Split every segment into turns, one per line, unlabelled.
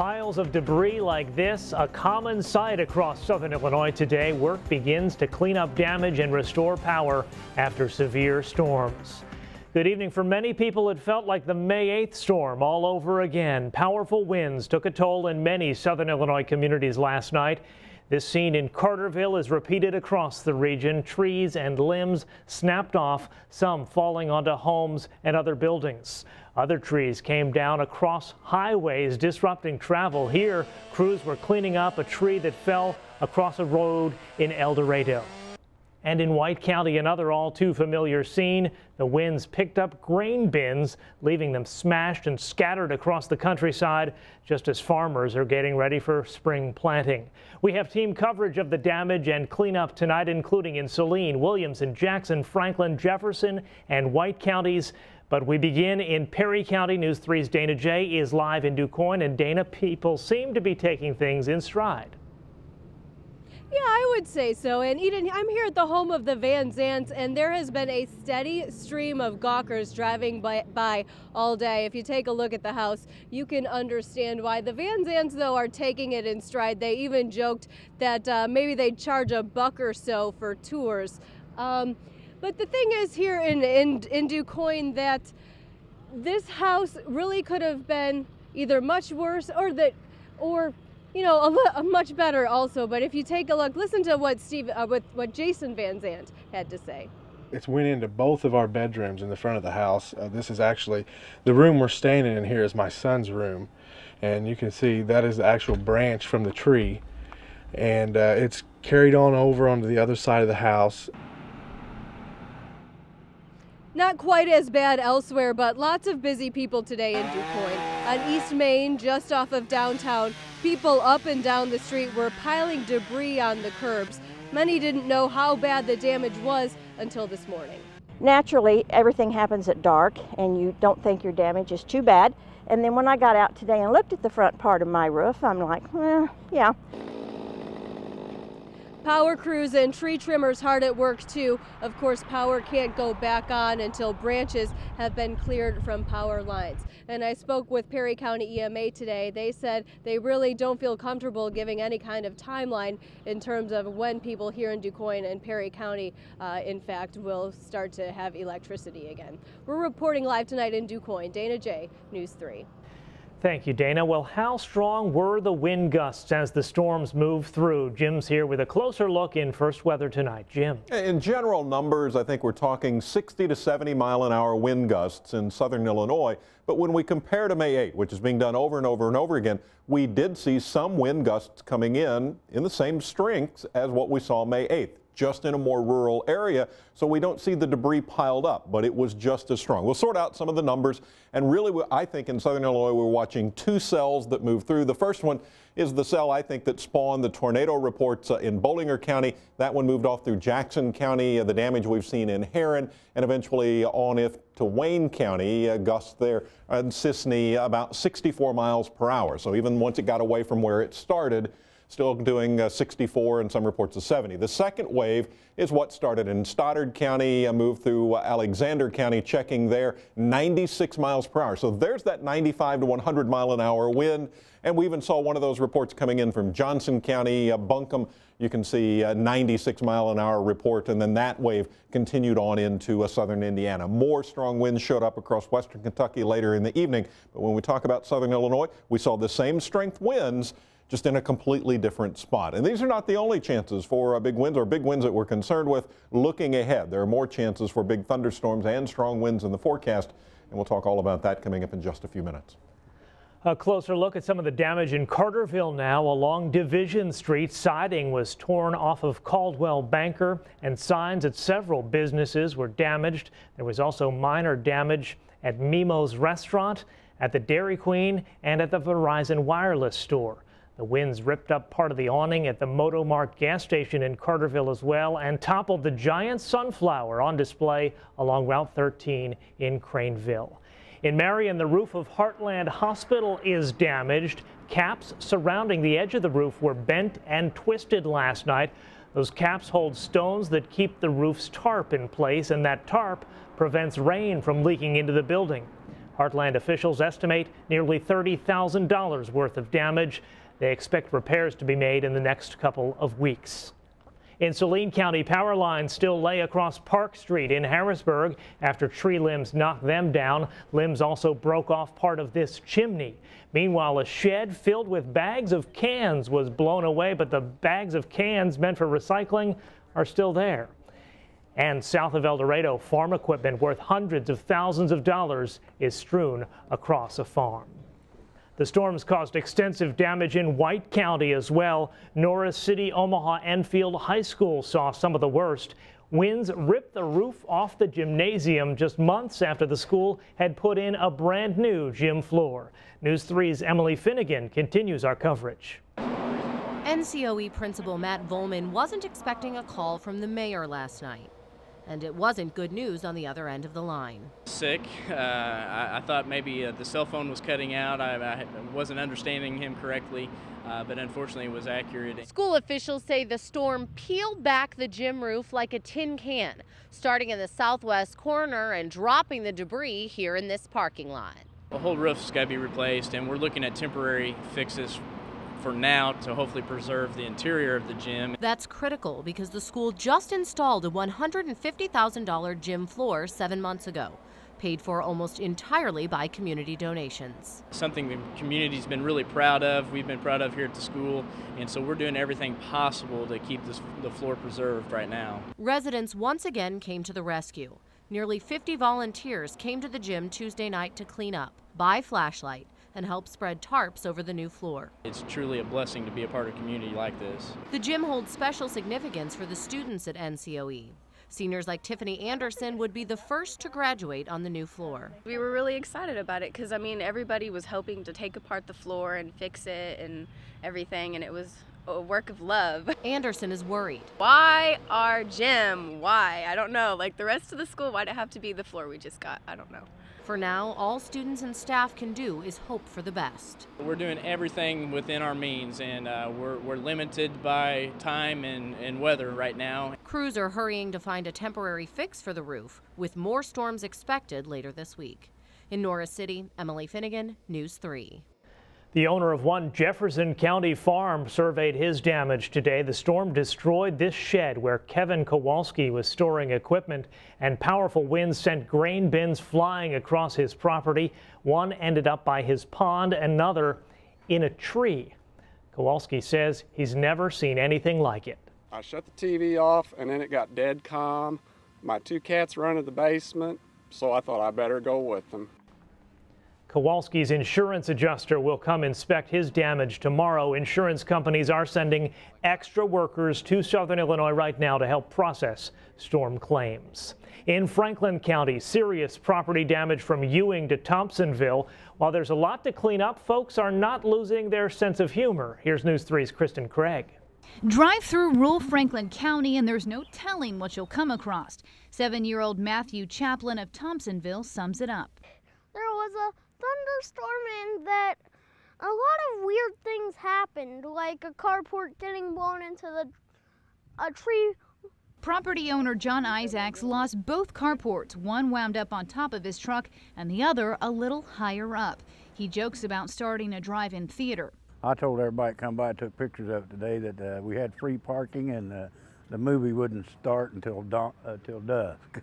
Piles of debris like this, a common sight across southern Illinois today. Work begins to clean up damage and restore power after severe storms. Good evening. For many people, it felt like the May 8th storm all over again. Powerful winds took a toll in many southern Illinois communities last night. This scene in Carterville is repeated across the region. Trees and limbs snapped off, some falling onto homes and other buildings. Other trees came down across highways, disrupting travel. Here, crews were cleaning up a tree that fell across a road in El Dorado. And in White County, another all too familiar scene. The winds picked up grain bins, leaving them smashed and scattered across the countryside just as farmers are getting ready for spring planting. We have team coverage of the damage and cleanup tonight, including in Saline, Williamson, Jackson, Franklin, Jefferson, and White counties. But we begin in Perry County. News 3's Dana J is live in DuQuoin. And Dana, people seem to be taking things in stride.
Yeah, I would say so. And Eden, I'm here at the home of the Van Zants, and there has been a steady stream of gawkers driving by all day. If you take a look at the house, you can understand why. The Van Zants, though, are taking it in stride. They even joked that maybe they'd charge $1 or so for tours. But the thing is here in DuQuoin that this house really could have been either much worse or you know, a much better also. But if you take a look, listen to what what Jason Van Zant had to say.
It's went into both of our bedrooms in the front of the house. This is actually the room we're standing in here is my son's room, and you can see that is the actual branch from the tree, and it's carried on over onto the other side of the house.
Not quite as bad elsewhere, but lots of busy people today in DuQuoin. On East Main, just off of downtown, people up and down the street were piling debris on the curbs. Many didn't know how bad the damage was until this morning.
Naturally, everything happens at dark and you don't think your damage is too bad. And then when I got out today and looked at the front part of my roof, I'm like, yeah.
Power crews and tree trimmers hard at work too. Of course, power can't go back on until branches have been cleared from power lines. And I spoke with Perry County EMA today. They said they really don't feel comfortable giving any kind of timeline in terms of when people here in DuQuoin and Perry County, in fact, will start to have electricity again. We're reporting live tonight in DuQuoin. Dana J, News 3.
Thank you, Dana. Well, how strong were the wind gusts as the storms moved through? Jim's here with a closer look in First Weather tonight. Jim.
In general numbers, I think we're talking 60 to 70 mile an hour wind gusts in southern Illinois. But when we compare to May 8, which is being done over and over and over again, we did see some wind gusts coming in the same strengths as what we saw May 8th. Just in a more rural area, so we don't see the debris piled up, but it was just as strong. We'll sort out some of the numbers, and really I think in southern Illinois we're watching two cells that move through. The first one is the cell I think that spawned the tornado reports in Bollinger County. That one moved off through Jackson County, the damage we've seen in Heron, and eventually on to Wayne County, gusts there in Sisney about 64 miles per hour. So even once it got away from where it started, still doing 64 and some reports of 70. The second wave is what started in Stoddard County, moved through Alexander County, checking there 96 miles per hour. So there's that 95 to 100 mile an hour wind. And we even saw one of those reports coming in from Johnson County, Buncombe. You can see a 96 mile an hour report, and then that wave continued on into southern Indiana. More strong winds showed up across western Kentucky later in the evening. But when we talk about southern Illinois, we saw the same strength winds, just in a completely different spot. And these are not the only chances for big winds that we're concerned with. Looking ahead, there are more chances for big thunderstorms and strong winds in the forecast, and we'll talk all about that coming up in just a few minutes.
A closer look at some of the damage in Carterville now. Along Division Street, siding was torn off of Caldwell Banker, and signs at several businesses were damaged. There was also minor damage at Mimo's Restaurant, at the Dairy Queen, and at the Verizon Wireless store. The winds ripped up part of the awning at the Motomart gas station in Carterville as well, and toppled the giant sunflower on display along Route 13 in Craneville. In Marion, the roof of Heartland Hospital is damaged. Caps surrounding the edge of the roof were bent and twisted last night. Those caps hold stones that keep the roof's tarp in place, and that tarp prevents rain from leaking into the building. Heartland officials estimate nearly $30,000 worth of damage. They expect repairs to be made in the next couple of weeks. In Saline County, power lines still lay across Park Street in Harrisburg after tree limbs knocked them down. Limbs also broke off part of this chimney. Meanwhile, a shed filled with bags of cans was blown away, but the bags of cans meant for recycling are still there. And south of El Dorado, farm equipment worth hundreds of thousands of dollars is strewn across a farm. The storms caused extensive damage in White County as well. Norris City, Omaha, Enfield High School saw some of the worst. Winds ripped the roof off the gymnasium just months after the school had put in a brand new gym floor. News 3's Emily Finnegan continues our coverage.
NCOE Principal Matt Volman wasn't expecting a call from the mayor last night. And it wasn't good news on the other end of the line.
Sick. I thought maybe the cell phone was cutting out. I wasn't understanding him correctly, but unfortunately it was accurate.
School officials say the storm peeled back the gym roof like a tin can, starting in the southwest corner and dropping the debris here in this parking lot.
The whole roof's got to be replaced, and we're looking at temporary fixes for now to hopefully preserve the interior of the gym.
That's critical because the school just installed a $150,000 gym floor 7 months ago, paid for almost entirely by community donations.
Something the community's been really proud of, we've been proud of here at the school, and so we're doing everything possible to keep the floor preserved right now.
Residents once again came to the rescue. Nearly 50 volunteers came to the gym Tuesday night to clean up, buy flashlight, and help spread tarps over the new floor.
It's truly a blessing to be a part of a community like this.
The gym holds special significance for the students at NCOE. Seniors like Tiffany Anderson would be the first to graduate on the new floor.
We were really excited about it because, I mean, everybody was hoping to take apart the floor and fix it and everything, and it was a work of love.
Anderson is worried.
Why our gym? Why? I don't know. Like the rest of the school, why'd it have to be the floor we just got? I don't know.
For now, all students and staff can do is hope for the best.
We're doing everything within our means, and we're limited by time and weather right now.
Crews are hurrying to find a temporary fix for the roof, with more storms expected later this week. In Norris City, Emily Finnegan, News 3.
The owner of one Jefferson County farm surveyed his damage today. The storm destroyed this shed where Kevin Kowalski was storing equipment, and powerful winds sent grain bins flying across his property. One ended up by his pond, another in a tree. Kowalski says he's never seen anything like it.
I shut the TV off and then it got dead calm. My two cats run in the basement, so I thought I better go with them.
Kowalski's insurance adjuster will come inspect his damage tomorrow. Insurance companies are sending extra workers to Southern Illinois right now to help process storm claims. In Franklin County, serious property damage from Ewing to Thompsonville. While there's a lot to clean up, folks are not losing their sense of humor. Here's News 3's Kristen Craig.
Drive through rural Franklin County and there's no telling what you'll come across. 7-year-old Matthew Chaplin of Thompsonville sums it up.
There was a thunderstorm and that a lot of weird things happened, like a carport getting blown into a tree.
Property owner John Isaacs lost both carports. One wound up on top of his truck and the other a little higher up. He jokes about starting a drive-in theater.
I told everybody to come by and took pictures of it today that we had free parking and the movie wouldn't start until dusk.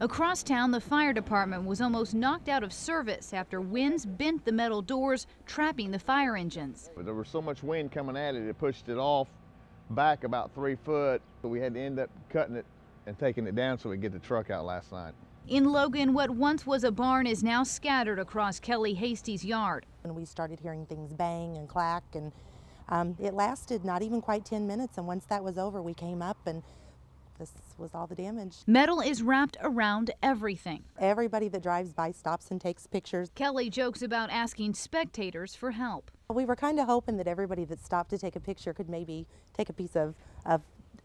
Across town, the fire department was almost knocked out of service after winds bent the metal doors, trapping the fire engines.
There was so much wind coming at it, it pushed it off back about 3 foot. So we had to end up cutting it and taking it down so we could get the truck out last night.
In Logan, what once was a barn is now scattered across KELLI Hasty's yard.
And we started hearing things bang and clack, and it lasted not even quite 10 minutes. And once that was over, we came up and this was all the damage.
Metal is wrapped around everything.
Everybody that drives by stops and takes pictures.
KELLI jokes about asking spectators for help.
We were kind of hoping that everybody that stopped to take a picture could maybe take a piece of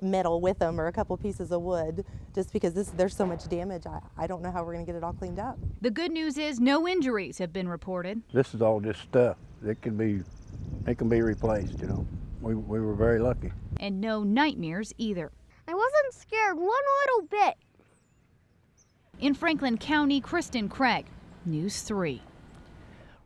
metal with them or a couple pieces of wood, just because there's so much damage. I don't know how we're going to get it all cleaned up.
The good news is no injuries have been reported.
This is all just stuff. It can be replaced, you know. We were very lucky.
And no nightmares either.
I wasn't scared one little bit.
In Franklin County, Kristen Craig, News 3.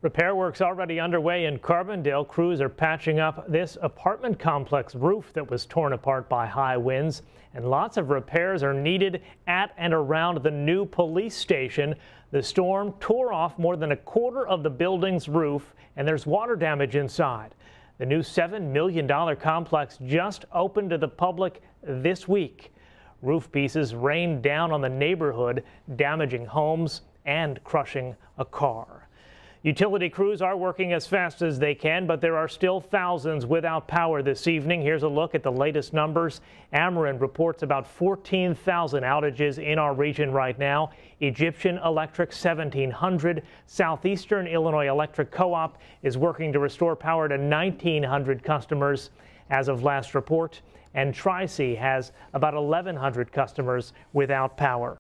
Repair work's already underway in Carbondale. Crews are patching up this apartment complex roof that was torn apart by high winds, and lots of repairs are needed at and around the new police station. The storm tore off more than a quarter of the building's roof, and there's water damage inside. The new $7 million complex just opened to the public this week. Roof pieces rained down on the neighborhood, damaging homes and crushing a car. Utility crews are working as fast as they can, but there are still thousands without power this evening. Here's a look at the latest numbers. Ameren reports about 14,000 outages in our region right now. Egyptian Electric 1,700. Southeastern Illinois Electric Co-op is working to restore power to 1,900 customers as of last report. And Tri-C has about 1,100 customers without power.